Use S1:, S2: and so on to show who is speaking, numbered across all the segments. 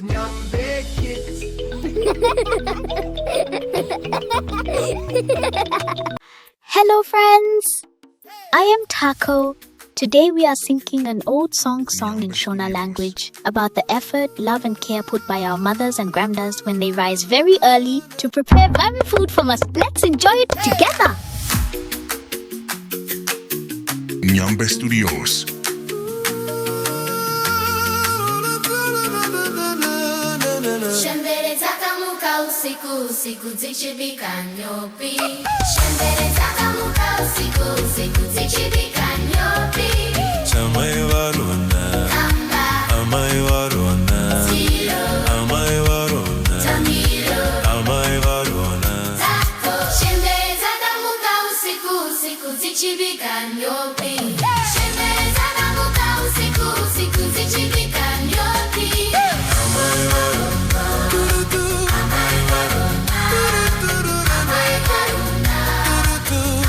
S1: NyambeKidz.
S2: Hello friends, I am Takko. Today we are singing an old song in Shona language about the effort, love and care put by our mothers and grandmas when they rise very early to prepare very food for us. Let's enjoy it together.
S3: Nyambe Studios.
S4: Shembere takamuka usiku usiku zichibika nhopi. Shembere takamuka usiku usiku zichibika nhopi.
S5: Amai VaRona, Amai VaRona,
S4: Tsilo,
S5: Amai VaRona,
S4: Tamilo,
S5: Amai VaRona,
S4: Takko. Shembere takamuka usiku usiku zichibika nhopi. Shembere takamuka usiku usiku zichibika nhopi.
S5: Amai VaRona,
S4: Amai VaRona, Amai VaRona,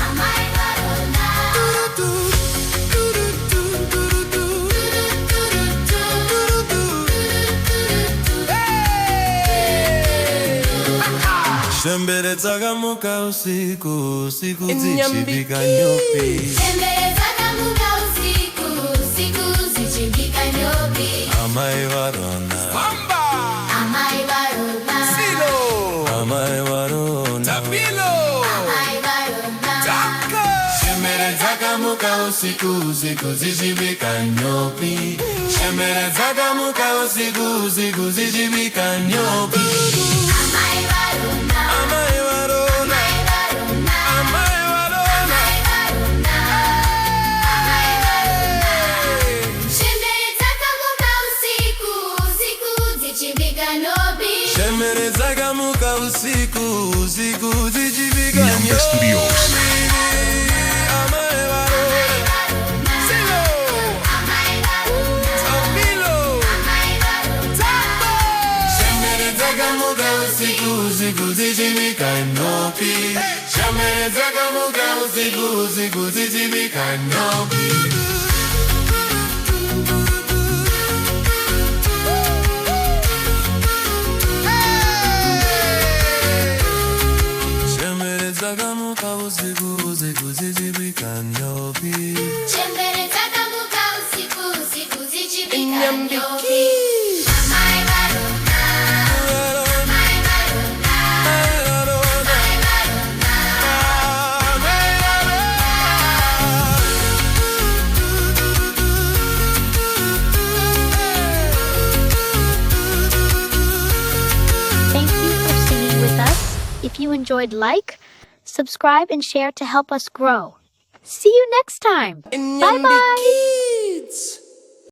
S4: Amai VaRona.
S5: Shembere takamuka usiku usiku zichibika nhopi.
S4: Shembere takamuka usiku usiku zichibika nhopi.
S5: Amai VaRona,
S4: Amai VaRona,
S1: Tsilo.
S5: Amai VaRona,
S1: Tamilo.
S4: Amai VaRona.
S1: Takko.
S5: Shembere takamuka usiku usiku zichibika nhopi. Shembere takamuka usiku usiku zichibika nhopi.
S4: Amai VaRona,
S5: Amai VaRona,
S4: Amai VaRona,
S5: Amai VaRona.
S4: Amai VaRona. Shembere takamuka usiku usiku zichibika nhopi.
S5: Shembere takamuka usiku usiku zichibika
S3: Nyambe Studios.
S5: Amai VaRona, Tsilo,
S4: Amai VaRona,
S5: Tamilo,
S4: Amai VaRona.
S5: Takko. Shembere takamuka usiku usiku zichibika nhopi. Shembere takamuka usiku usiku zichibika nhopi. Shembere takamuka usiku usiku zichibika nhopi.
S4: Shembere takamuka usiku usiku zichibika nhopi. Amai VaRona, Amai VaRona, Amai VaRona.
S2: Thank you for singing with us. If you enjoyed, subscribe and share to help us grow. See you next time. Bye bye.
S1: NyambeKidz.